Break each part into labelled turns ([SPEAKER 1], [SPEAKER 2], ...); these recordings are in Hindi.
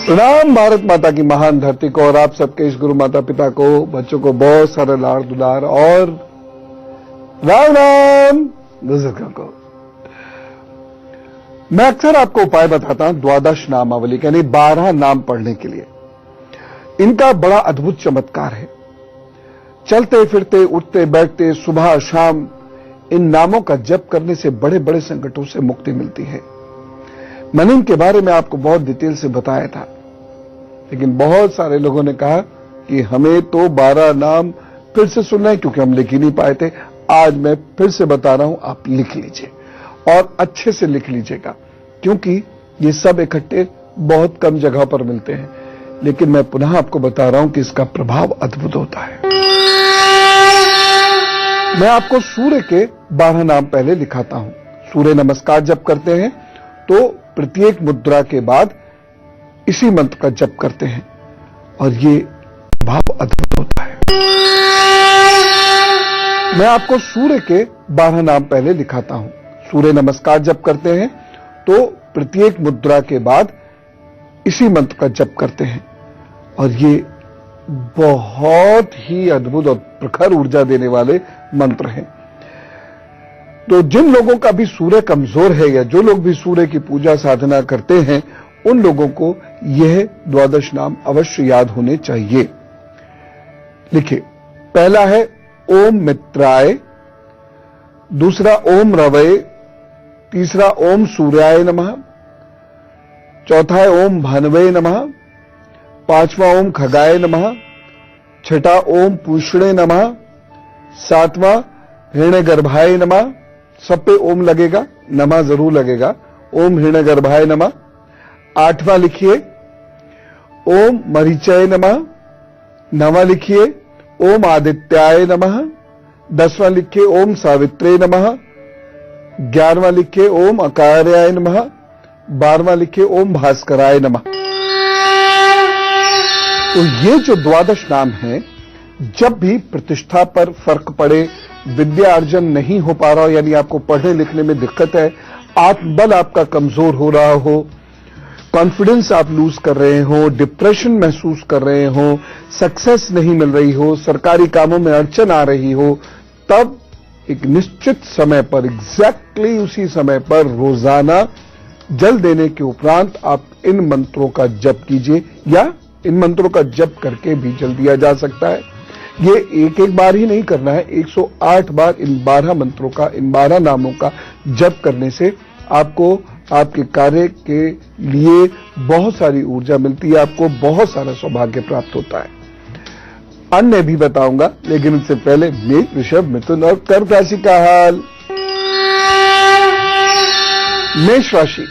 [SPEAKER 1] प्रणाम भारत माता की महान धरती को और आप सबके इस गुरु माता पिता को, बच्चों को बहुत सारे लाड़ दुलार और राम राम बुजुर्गों को। मैं अक्सर आपको उपाय बताता हूं द्वादश नामावली यानी 12 नाम पढ़ने के लिए। इनका बड़ा अद्भुत चमत्कार है। चलते फिरते उठते बैठते सुबह शाम इन नामों का जप करने से बड़े बड़े संकटों से मुक्ति मिलती है। मैंने इनके बारे में आपको बहुत डिटेल से बताया था, लेकिन बहुत सारे लोगों ने कहा कि हमें तो 12 नाम फिर से सुनना है क्योंकि हम लिख ही नहीं पाए थे। आज मैं फिर से बता रहा हूं, आप लिख लीजिए और अच्छे से लिख लीजिएगा, क्योंकि ये सब इकट्ठे बहुत कम जगह पर मिलते हैं। लेकिन मैं पुनः आपको बता रहा हूं कि इसका प्रभाव अद्भुत होता है। मैं आपको सूर्य के 12 नाम पहले लिखाता हूं। सूर्य नमस्कार जप करते हैं तो प्रत्येक मुद्रा के बाद इसी मंत्र का जप करते हैं और ये प्रभाव अद्भुत होता है। मैं आपको सूर्य के 12 नाम पहले लिखाता हूं। सूर्य नमस्कार जप करते हैं तो प्रत्येक मुद्रा के बाद इसी मंत्र का जप करते हैं और ये बहुत ही अद्भुत और प्रखर ऊर्जा देने वाले मंत्र हैं। तो जिन लोगों का भी सूर्य कमजोर है या जो लोग भी सूर्य की पूजा साधना करते हैं, उन लोगों को यह द्वादश नाम अवश्य याद होने चाहिए। लिखिए, पहला है ओम मित्राय, दूसरा ओम रवये, तीसरा ओम सूर्याय नमः, चौथा है ओम भानवे नमः, पांचवा ओम खगाय नमः, छठा ओम पूषणे नमः, सातवां हिरण्यगर्भाय नमः। सब पे ओम लगेगा, नमः जरूर लगेगा। ओम हिरण्यगर्भाय नमः। आठवां लिखिए ओम मरीचय नमः। नवां लिखिए ओम आदित्याय नमः। 10वां लिखिए ओम सावित्रे नमः। 11वां लिखिए ओम अकार्याय नमः। 12वां लिखिए ओम भास्कराय नमः। तो ये जो द्वादश नाम है, जब भी प्रतिष्ठा पर फर्क पड़े, विद्या अर्जन नहीं हो पा रहा हो, यानी आपको पढ़ने लिखने में दिक्कत है, आत्मबल आपका कमजोर हो रहा हो, कॉन्फिडेंस आप लूज कर रहे हो, डिप्रेशन महसूस कर रहे हो, सक्सेस नहीं मिल रही हो, सरकारी कामों में अड़चन आ रही हो, तब एक निश्चित समय पर, एग्जैक्टली उसी समय पर रोजाना जल देने के उपरांत आप इन मंत्रों का जप कीजिए, या इन मंत्रों का जप करके भी जल दिया जा सकता है। ये एक एक बार ही नहीं करना है, 108 बार इन 12 मंत्रों का, इन 12 नामों का जप करने से आपको आपके कार्य के लिए बहुत सारी ऊर्जा मिलती है, आपको बहुत सारा सौभाग्य प्राप्त होता है। अन्य भी बताऊंगा, लेकिन उससे पहले मेष, वृषभ, मिथुन और कर्क राशि का हाल। मेष राशि,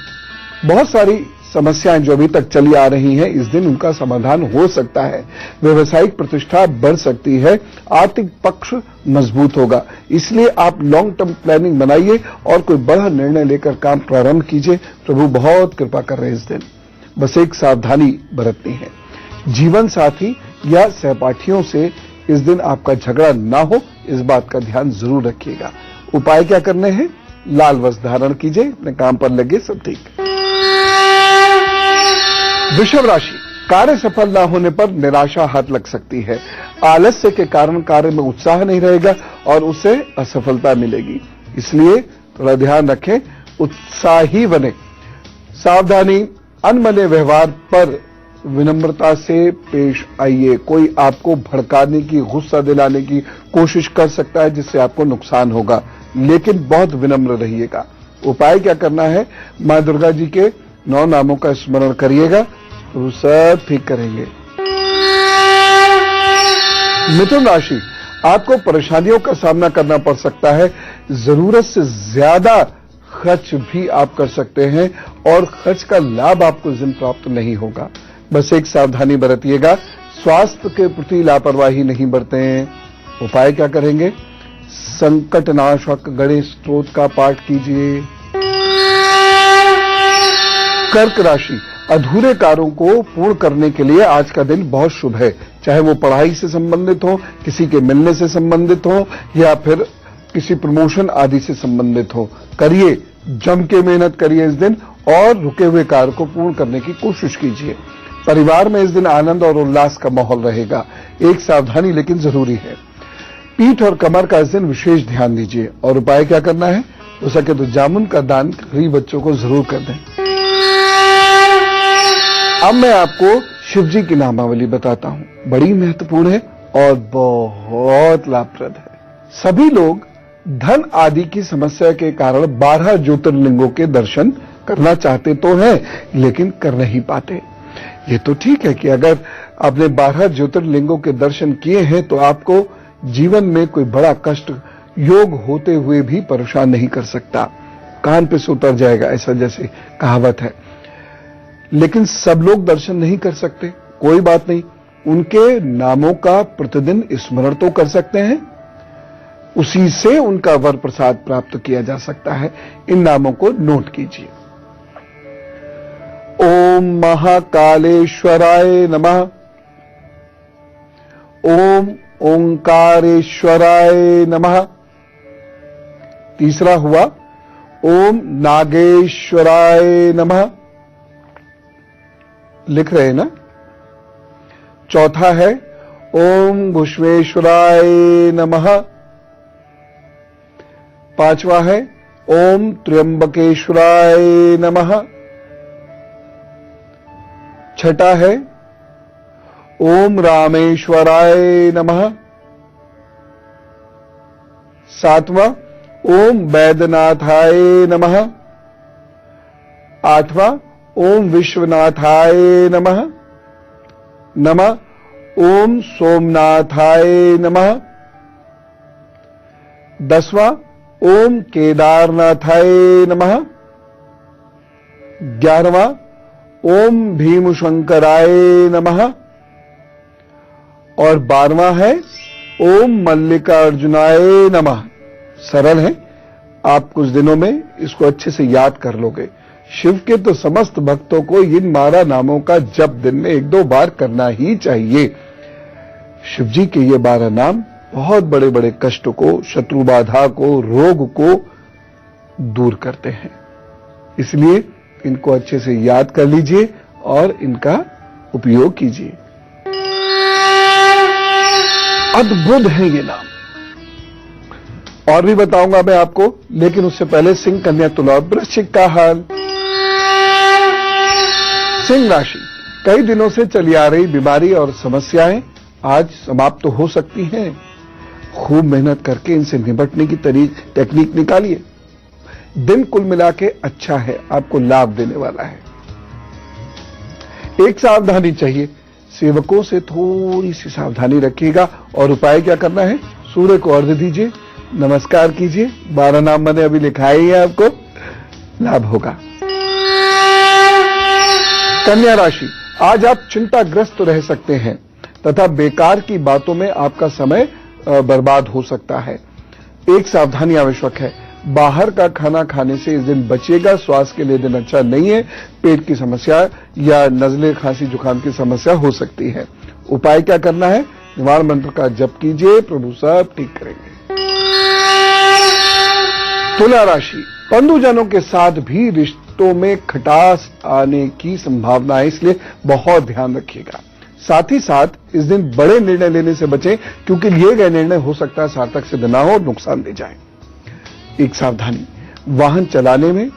[SPEAKER 1] बहुत सारी समस्याएं जो अभी तक चली आ रही हैं, इस दिन उनका समाधान हो सकता है। व्यवसायिक प्रतिष्ठा बढ़ सकती है, आर्थिक पक्ष मजबूत होगा। इसलिए आप लॉन्ग टर्म प्लानिंग बनाइए और कोई बड़ा निर्णय लेकर काम प्रारंभ कीजिए। प्रभु बहुत कृपा कर रहे हैं इस दिन। बस एक सावधानी बरतनी है, जीवन साथी या सहपाठियों से इस दिन आपका झगड़ा ना हो, इस बात का ध्यान जरूर रखिएगा। उपाय क्या करने हैं? लाल वस्त्र धारण कीजिए, अपने काम पर लगे, सब ठीक। वृषभ राशि, कार्य सफल न होने पर निराशा हाथ लग सकती है। आलस्य के कारण कार्य में उत्साह नहीं रहेगा और उसे असफलता मिलेगी। इसलिए थोड़ा ध्यान रखें, उत्साही बने। सावधानी, अनमने व्यवहार पर विनम्रता से पेश आइए। कोई आपको भड़काने की, गुस्सा दिलाने की कोशिश कर सकता है, जिससे आपको नुकसान होगा, लेकिन बहुत विनम्र रहिएगा। उपाय क्या करना है? मां दुर्गा जी के 9 नामों का स्मरण करिएगा, तो सब ठीक करेंगे। मिथुन राशि, आपको परेशानियों का सामना करना पड़ सकता है। जरूरत से ज्यादा खर्च भी आप कर सकते हैं और खर्च का लाभ आपको जिन प्राप्त नहीं होगा। बस एक सावधानी बरतिएगा, स्वास्थ्य के प्रति लापरवाही नहीं बरतें। उपाय क्या करेंगे? संकटनाशक गणेश स्तोत्र का पाठ कीजिए। कर्क राशि, अधूरे कार्यों को पूर्ण करने के लिए आज का दिन बहुत शुभ है। चाहे वो पढ़ाई से संबंधित हो, किसी के मिलने से संबंधित हो, या फिर किसी प्रमोशन आदि से संबंधित हो। करिए, जम के मेहनत करिए इस दिन और रुके हुए कार्य को पूर्ण करने की कोशिश कीजिए। परिवार में इस दिन आनंद और उल्लास का माहौल रहेगा। एक सावधानी लेकिन जरूरी है, पीठ और कमर का इस दिन विशेष ध्यान दीजिए। और उपाय क्या करना है, हो सके तो जामुन का दान गरीब बच्चों को जरूर कर दें। अब मैं आपको शिव जी की नामावली बताता हूं, बड़ी महत्वपूर्ण है और बहुत लाभप्रद है। सभी लोग धन आदि की समस्या के कारण 12 ज्योतिर्लिंगों के दर्शन करना चाहते तो हैं, लेकिन कर नहीं पाते। ये तो ठीक है कि अगर आपने 12 ज्योतिर्लिंगों के दर्शन किए हैं तो आपको जीवन में कोई बड़ा कष्ट योग होते हुए भी परेशान नहीं कर सकता, कान पे से उतर जाएगा, ऐसा जैसे कहावत है। लेकिन सब लोग दर्शन नहीं कर सकते, कोई बात नहीं, उनके नामों का प्रतिदिन स्मरण तो कर सकते हैं, उसी से उनका वर प्रसाद प्राप्त किया जा सकता है। इन नामों को नोट कीजिए। ओम महाकालेश्वराय नमः, ओम ओंकारेश्वराय नमः। तीसरा हुआ ओम नागेश्वराय नमः, लिख रहे हैं ना। चौथा है ओम घुष्मेश्वराय नमः। पांचवा है ओम त्र्यंबकेश्वराय नमः। छठा है ओम रामेश्वराय नमः। सातवां ओम वैद्यनाथाय नमः। आठवां ओम विश्वनाथाय नमः। नमः ओम सोमनाथाय नमः। 10वां ओम केदारनाथाय नमः। 11वां ओम भीमशंकराय नमः। और 12वां है ओम मल्लिकार्जुनाय नमः। सरल है, आप कुछ दिनों में इसको अच्छे से याद कर लोगे। शिव के तो समस्त भक्तों को इन 12 नामों का जप दिन में 1-2 बार करना ही चाहिए। शिव जी के ये 12 नाम बहुत बड़े बड़े कष्ट को, शत्रु बाधा को, रोग को दूर करते हैं। इसलिए इनको अच्छे से याद कर लीजिए और इनका उपयोग कीजिए। अद्भुत है ये नाम, और भी बताऊंगा मैं आपको, लेकिन उससे पहले सिंह, कन्या, तुला, वृश्चिक का हाल। सिंह राशि, कई दिनों से चली आ रही बीमारी और समस्याएं आज समाप्त तो हो सकती हैं। खूब मेहनत करके इनसे निपटने की टेक्निक निकालिए। दिन कुल मिला के अच्छा है, आपको लाभ देने वाला है। एक सावधानी चाहिए, सेवकों से थोड़ी सी सावधानी रखिएगा। और उपाय क्या करना है, सूर्य को अर्घ्य दीजिए, नमस्कार कीजिए। 12 नाम मैंने अभी लिखाए ही है, आपको लाभ होगा। कन्या राशि, आज आप चिंताग्रस्त रह सकते हैं तथा बेकार की बातों में आपका समय बर्बाद हो सकता है। एक सावधानी आवश्यक है, बाहर का खाना खाने से इस दिन बचिएगा। स्वास्थ्य के लिए दिन अच्छा नहीं है, पेट की समस्या या नजले, खांसी, जुकाम की समस्या हो सकती है। उपाय क्या करना है, निवारण मंत्र का जप कीजिए, प्रभु सब ठीक करेंगे। तुला राशि, बंधुजनों के साथ भी रिश्तों में खटास आने की संभावना है, इसलिए बहुत ध्यान रखिएगा। साथ ही साथ इस दिन बड़े निर्णय लेने से बचें, क्योंकि लिए गए निर्णय हो सकता है सार्थक सिद्ध ना हो और नुकसान दे जाए। एक सावधानी, वाहन चलाने में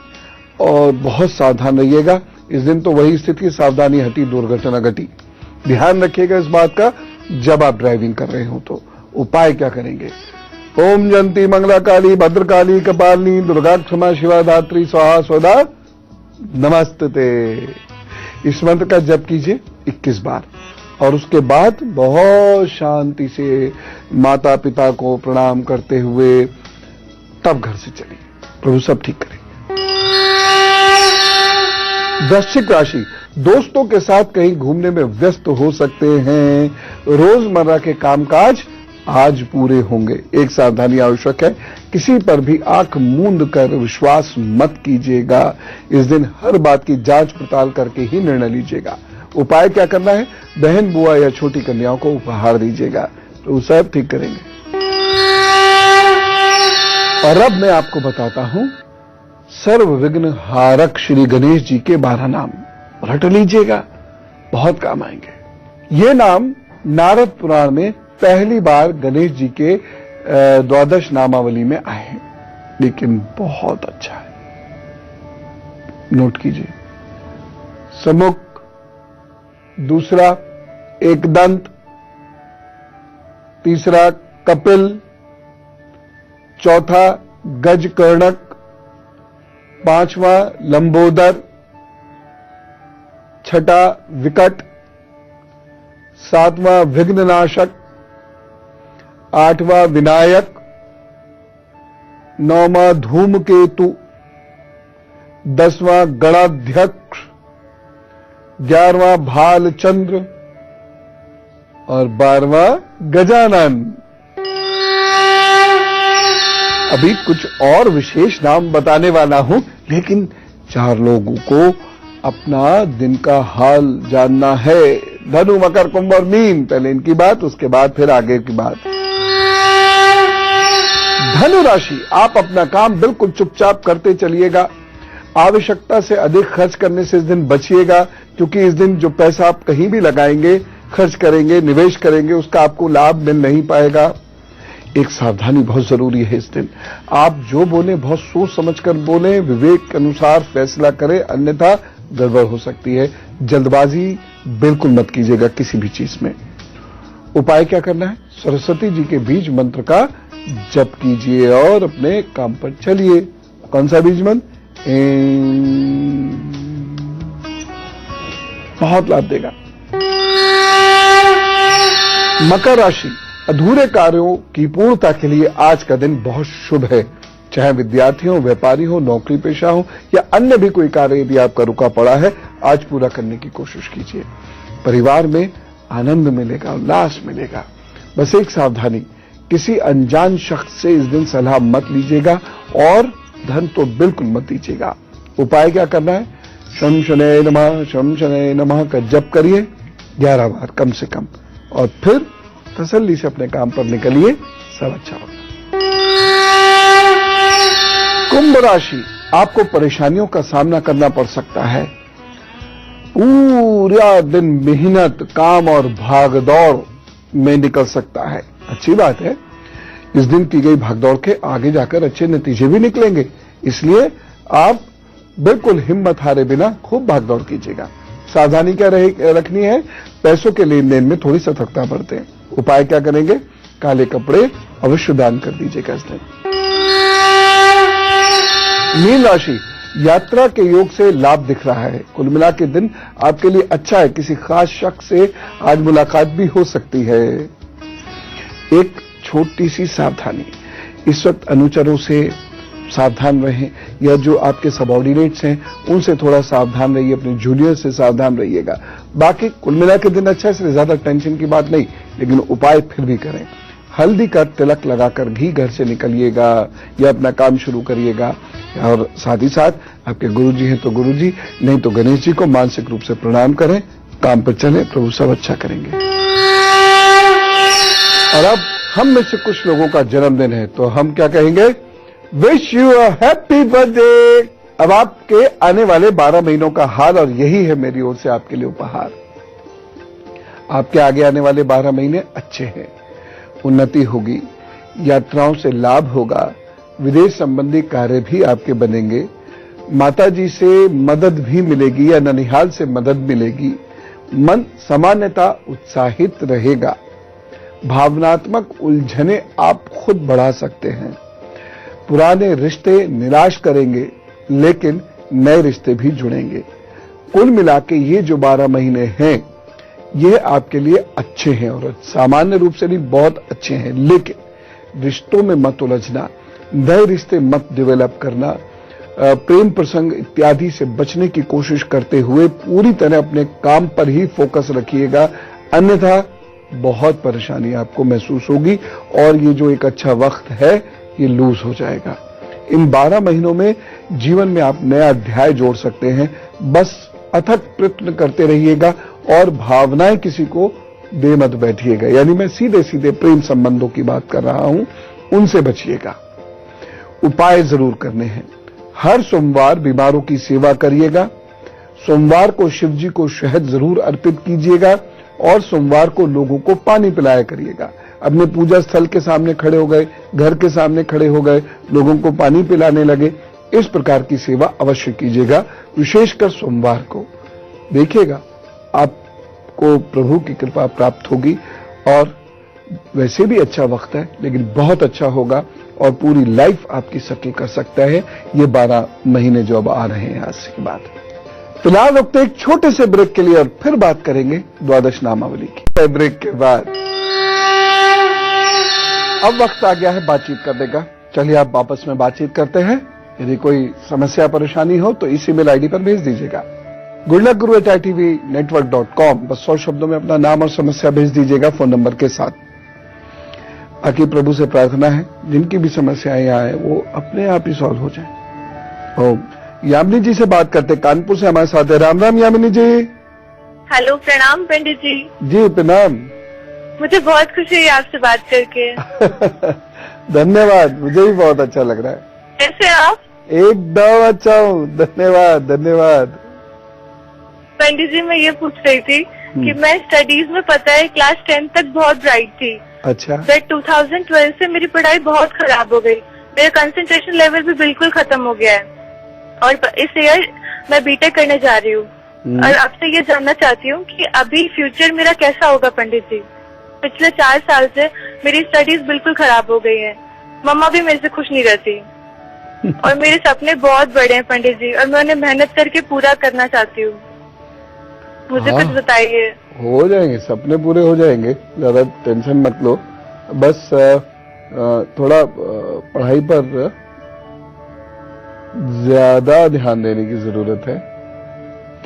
[SPEAKER 1] और बहुत सावधान रहिएगा। इस दिन तो वही स्थिति, सावधानी हटी दुर्घटना घटी। ध्यान रखिएगा इस बात का जब आप ड्राइविंग कर रहे हो तो। उपाय क्या करेंगे, ओम जयंती मंगला काली भद्रकाली कपालिनी दुर्गा क्षमा शिवा धात्री स्वाहा स्वदा नमस्ते। इस मंत्र का जप कीजिए 21 बार और उसके बाद बहुत शांति से माता पिता को प्रणाम करते हुए तब घर से चलिए, प्रभु सब ठीक करेंगे। वृश्चिक राशि, दोस्तों के साथ कहीं घूमने में व्यस्त हो सकते हैं। रोजमर्रा के कामकाज आज पूरे होंगे। एक सावधानी आवश्यक है, किसी पर भी आंख मूंद कर विश्वास मत कीजिएगा। इस दिन हर बात की जांच पड़ताल करके ही निर्णय लीजिएगा। उपाय क्या करना है, बहन, बुआ या छोटी कन्याओं को उपहार दीजिएगा, तो सब ठीक करेंगे। और अब मैं आपको बताता हूं सर्व विघ्न हारक श्री गणेश जी के 12 नाम, रट लीजिएगा। बहुत काम आएंगे। ये नाम नारद पुराण में पहली बार गणेश जी के द्वादश नामावली में आए हैं, लेकिन बहुत अच्छा है, नोट कीजिए। समुख, दूसरा एकदंत, तीसरा कपिल, चौथा गजकर्णक, पांचवा लंबोदर, छठा विकट, सातवां विघ्ननाशक, आठवां विनायक, नौवां धूमकेतु, 10वां गणाध्यक्ष, 11वां भालचंद्र और 12वां गजानन। अभी कुछ और विशेष नाम बताने वाला हूं, लेकिन 4 लोगों को अपना दिन का हाल जानना है। धनु, मकर, कुंभ और मीन, पहले इनकी बात, उसके बाद फिर आगे की बात। धनु राशि, आप अपना काम बिल्कुल चुपचाप करते चलिएगा। आवश्यकता से अधिक खर्च करने से इस दिन बचिएगा, क्योंकि इस दिन जो पैसा आप कहीं भी लगाएंगे, खर्च करेंगे, निवेश करेंगे, उसका आपको लाभ मिल नहीं पाएगा। एक सावधानी बहुत जरूरी है इस दिन। आप जो बोले बहुत सोच समझकर बोलें, विवेक के अनुसार फैसला करें, अन्यथा गड़बड़ हो सकती है। जल्दबाजी बिल्कुल मत कीजिएगा किसी भी चीज में। उपाय क्या करना है? सरस्वती जी के बीज मंत्र का जप कीजिए और अपने काम पर चलिए। कौन सा बीज मंत्र? बहुत लाभ देगा। मकर राशि, अधूरे कार्यों की पूर्णता के लिए आज का दिन बहुत शुभ है। चाहे विद्यार्थी हो, व्यापारी हो, नौकरी पेशा हो या अन्य भी कोई कार्य यदि आपका रुका पड़ा है, आज पूरा करने की कोशिश कीजिए। परिवार में आनंद मिलेगा, उल्लास मिलेगा। बस एक सावधानी, किसी अनजान शख्स से इस दिन सलाह मत लीजिएगा और धन तो बिल्कुल मत दीजिएगा। उपाय क्या करना है? शं शनैः नमः, शं शनैः नमः का जप करिए 11 बार कम से कम, और फिर तसल्ली से अपने काम पर निकलिए, सब अच्छा होगा। कुंभ राशि, आपको परेशानियों का सामना करना पड़ सकता है। पूरा दिन मेहनत, काम और भागदौड़ में निकल सकता है। अच्छी बात है, इस दिन की गई भागदौड़ के आगे जाकर अच्छे नतीजे भी निकलेंगे, इसलिए आप बिल्कुल हिम्मत हारे बिना खूब भागदौड़ कीजिएगा। सावधानी क्या रखनी है? पैसों के लेन देन में थोड़ी सतर्कता बरतें। उपाय क्या करेंगे? काले कपड़े अवश्य दान कर दीजिएगा इस दिन। मीन राशि, यात्रा के योग से लाभ दिख रहा है। कुल मिला के दिन आपके लिए अच्छा है। किसी खास शख्स से आज मुलाकात भी हो सकती है। एक छोटी सी सावधानी, इस वक्त अनुचरों से सावधान रहें, या जो आपके सबऑर्डिनेट्स हैं उनसे थोड़ा सावधान रहिए, अपने जूनियर से सावधान रहिएगा। बाकी कुल मिला के दिन अच्छा है, इसलिए ज्यादा टेंशन की बात नहीं, लेकिन उपाय फिर भी करें। हल्दी का तिलक लगाकर घी घर से निकलिएगा या अपना काम शुरू करिएगा, और साथ ही साथ आपके गुरुजी हैं तो गुरुजी, नहीं तो गणेश जी को मानसिक रूप से प्रणाम करें, काम पर चलें, प्रभु सब अच्छा करेंगे। और अब हम में से कुछ लोगों का जन्मदिन है, तो हम क्या कहेंगे? Wish you a happy birthday. अब आपके आने वाले 12 महीनों का हाल, और यही है मेरी ओर से आपके लिए उपहार। आपके आगे आने वाले 12 महीने अच्छे हैं। उन्नति होगी, यात्राओं से लाभ होगा, विदेश संबंधी कार्य भी आपके बनेंगे, माताजी से मदद भी मिलेगी या ननिहाल से मदद मिलेगी। मन सामान्यतः उत्साहित रहेगा। भावनात्मक उलझने आप खुद बढ़ा सकते हैं। पुराने रिश्ते निराश करेंगे, लेकिन नए रिश्ते भी जुड़ेंगे। कुल मिला के ये जो 12 महीने हैं, ये आपके लिए अच्छे हैं, और सामान्य रूप से भी बहुत अच्छे हैं। लेकिन रिश्तों में मत उलझना, नए रिश्ते मत डेवलप करना, प्रेम प्रसंग इत्यादि से बचने की कोशिश करते हुए पूरी तरह अपने काम पर ही फोकस रखिएगा, अन्यथा बहुत परेशानी आपको महसूस होगी और ये जो एक अच्छा वक्त है ये लूज हो जाएगा। इन 12 महीनों में जीवन में आप नया अध्याय जोड़ सकते हैं। बस अथक प्रयत्न करते रहिएगा और भावनाएं किसी को दे मत बैठिएगा, यानी मैं सीधे सीधे प्रेम संबंधों की बात कर रहा हूं, उनसे बचिएगा। उपाय जरूर करने हैं। हर सोमवार बीमारों की सेवा करिएगा। सोमवार को शिव जी को शहद जरूर अर्पित कीजिएगा और सोमवार को लोगों को पानी पिलाया करिएगा। अपने पूजा स्थल के सामने खड़े हो गए, घर के सामने खड़े हो गए, लोगों को पानी पिलाने लगे, इस प्रकार की सेवा अवश्य कीजिएगा, विशेषकर सोमवार को। देखिएगा आपको प्रभु की कृपा प्राप्त होगी और वैसे भी अच्छा वक्त है, लेकिन बहुत अच्छा होगा और पूरी लाइफ आपकी सखी कर सकता है ये 12 महीने जो अब आ रहे हैं आज से के बाद। फिलहाल वक्त एक छोटे से ब्रेक के लिए और फिर बात करेंगे द्वादश नामावली की। ब्रेक के बाद अब वक्त आ गया है बातचीत करने का। चलिए आप आपस में बातचीत करते हैं। यदि कोई समस्या परेशानी हो तो इस ईमेल आईडी पर भेज दीजिएगा goodluckguru@itvnetwork.com। बस 100 शब्दों में अपना नाम और समस्या भेज दीजिएगा फोन नंबर के साथ। बाकी प्रभु से प्रार्थना है जिनकी भी समस्याएं आए वो अपने आप ही सॉल्व हो जाए। ओम। यामिनी जी से बात करते, कानपुर से हमारे साथ है। राम राम यामिनी जी।
[SPEAKER 2] हेलो, प्रणाम पंडित जी।
[SPEAKER 1] जी प्रणाम।
[SPEAKER 2] मुझे बहुत खुशी हुई आपसे बात करके।
[SPEAKER 1] धन्यवाद, मुझे भी बहुत अच्छा लग रहा है।
[SPEAKER 2] कैसे आप?
[SPEAKER 1] एकदम अच्छा हूँ, धन्यवाद धन्यवाद।
[SPEAKER 2] पंडित जी मैं ये पूछ रही थी कि मैं स्टडीज में पता है क्लास 10 तक बहुत ब्राइट थी।
[SPEAKER 1] अच्छा।
[SPEAKER 2] बट 2012 से मेरी पढ़ाई बहुत खराब हो गई, मेरा कंसंट्रेशन लेवल भी बिल्कुल खत्म हो गया है और इस ईयर मैं बीटेक करने जा रही हूँ और आपसे ये जानना चाहती हूँ कि अभी फ्यूचर मेरा कैसा होगा पंडित जी। पिछले 4 साल से मेरी स्टडीज बिल्कुल खराब हो गई है, मम्मा भी मेरे से खुश नहीं रहती और मेरे सपने बहुत बड़े हैं पंडित जी और मैं उन्हें मेहनत करके पूरा करना चाहती हूँ, मुझे कुछ बताइए।
[SPEAKER 1] हो जाएंगे, सपने पूरे हो जाएंगे, ज्यादा टेंशन मत लो। बस थोड़ा पढ़ाई पर ज्यादा ध्यान देने की जरूरत है,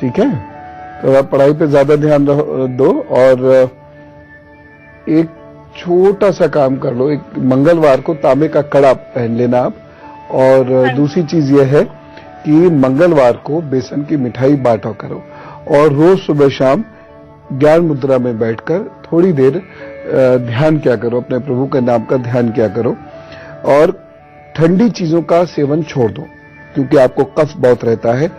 [SPEAKER 1] ठीक है? थोड़ा पढ़ाई पे ज्यादा ध्यान दो और एक छोटा सा काम कर लो, एक मंगलवार को तांबे का कड़ा पहन लेना आप। और दूसरी चीज यह है कि मंगलवार को बेसन की मिठाई बांटा करो और रोज सुबह शाम ज्ञान मुद्रा में बैठकर थोड़ी देर ध्यान किया करो, अपने प्रभु के नाम का ध्यान किया करो और ठंडी चीजों का सेवन छोड़ दो क्योंकि आपको कफ बहुत रहता है,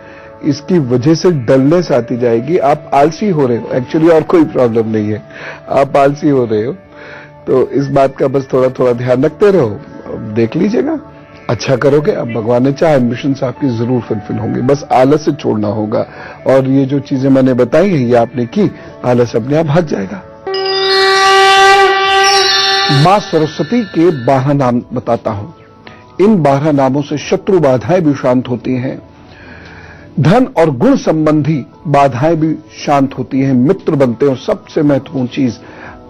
[SPEAKER 1] इसकी वजह से डलनेस आती जाएगी। आप आलसी हो रहे हो एक्चुअली, और कोई प्रॉब्लम नहीं है, आप आलसी हो रहे हो, तो इस बात का बस थोड़ा थोड़ा ध्यान रखते रहो, देख लीजिएगा अच्छा करोगे। अब भगवान ने चाहे एम्बिशंस आपकी जरूर फुलफिल होंगे, बस आलस से छोड़ना होगा और ये जो चीजें मैंने बताई है ये आपने की, आलस अपने आप भाग जाएगा। मां सरस्वती के 12 नाम बताता हूं। इन 12 नामों से शत्रु बाधाएं भी शांत होती हैं, धन और गुण संबंधी बाधाएं भी शांत होती हैं, मित्र बनते हैं और सबसे महत्वपूर्ण चीज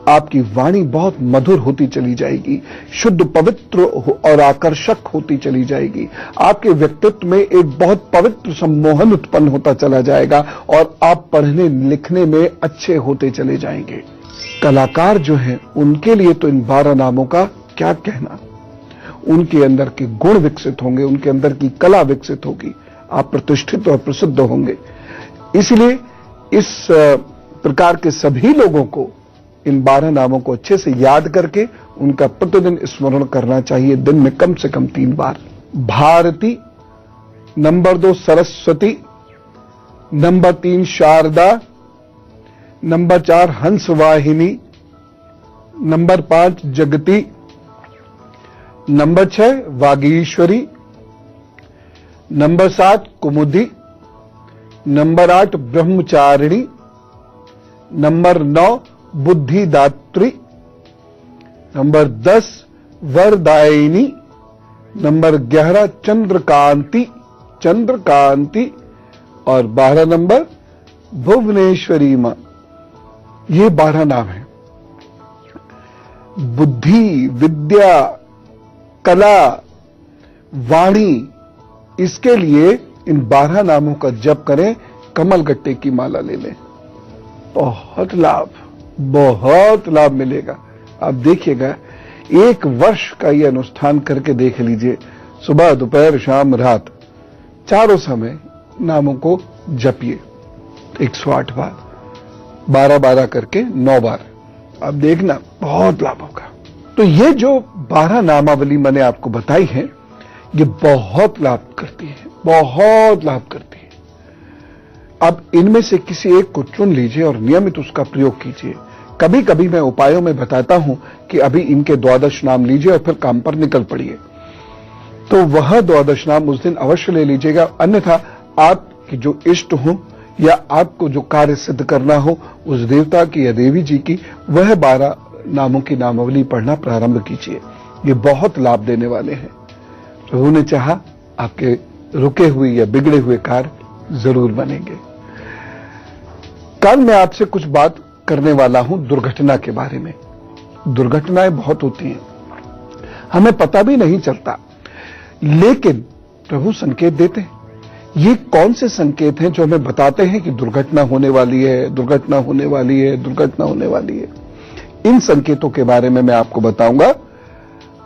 [SPEAKER 1] आपकी वाणी बहुत मधुर होती चली जाएगी, शुद्ध पवित्र और आकर्षक होती चली जाएगी। आपके व्यक्तित्व में एक बहुत पवित्र सम्मोहन उत्पन्न होता चला जाएगा और आप पढ़ने लिखने में अच्छे होते चले जाएंगे। कलाकार जो हैं उनके लिए तो इन 12 नामों का क्या कहना, उनके अंदर के गुण विकसित होंगे, उनके अंदर की कला विकसित होगी, आप प्रतिष्ठित और प्रसिद्ध होंगे। इसलिए इस प्रकार के सभी लोगों को इन 12 नामों को अच्छे से याद करके उनका प्रतिदिन स्मरण करना चाहिए, दिन में कम से कम 3 बार। Bharati, number 2 Saraswati, number 3 Sharada, number 4 Hansvahini, number 5 Jagati, number 6 Vageshwari, number 7 Kumudi, number 8 Brahmacharini, number 9 Buddhidatri, number 10 Varadayini, number 11 Chandrakanti और 12 नंबर भुवनेश्वरी मां। ये 12 नाम हैं। बुद्धि, विद्या, कला, वाणी, इसके लिए इन 12 नामों का जप करें, कमल गट्टे की माला ले लें, बहुत लाभ मिलेगा। आप देखिएगा 1 वर्ष का ये अनुष्ठान करके देख लीजिए, सुबह दोपहर शाम रात चारों समय नामों को जपिए 108 बार, 12-12 करके 9 बार, आप देखना बहुत लाभ होगा। तो ये जो 12 नामावली मैंने आपको बताई है ये बहुत लाभ करती है, बहुत लाभ करती है। अब इनमें से किसी एक को चुन लीजिए और नियमित उसका प्रयोग कीजिए। कभी कभी मैं उपायों में बताता हूं कि अभी इनके 12 नाम लीजिए और फिर काम पर निकल पड़िए, तो वह 12 नाम उस दिन अवश्य ले लीजिएगा। अन्यथा आपकी जो इष्ट हो या आपको जो कार्य सिद्ध करना हो, उस देवता की या देवी जी की वह 12 नामों की नामावली पढ़ना प्रारंभ कीजिए। ये बहुत लाभ देने वाले हैं। प्रभु ने चाहा आपके रुके हुए या बिगड़े हुए कार्य जरूर बनेंगे। कल मैं आपसे कुछ बात करने वाला हूं दुर्घटना के बारे में। दुर्घटनाएं बहुत होती हैं, हमें पता भी नहीं चलता, लेकिन प्रभु संकेत देते हैं। ये कौन से संकेत हैं जो हमें बताते हैं कि दुर्घटना होने वाली है, दुर्घटना होने वाली है, दुर्घटना होने वाली है? इन संकेतों के बारे में मैं आपको बताऊंगा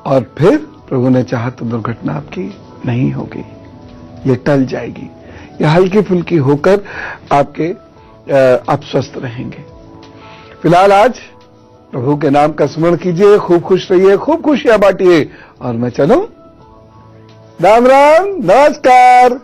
[SPEAKER 1] और फिर प्रभु ने चाहा तो दुर्घटना आपकी नहीं होगी, ये टल जाएगी, ये हल्की फुल्की होकर आप स्वस्थ रहेंगे। फिलहाल आज प्रभु के नाम का स्मरण कीजिए, खूब खुश रहिए, खूब खुशियां बांटिए और मैं चलूं। राम राम, नमस्कार।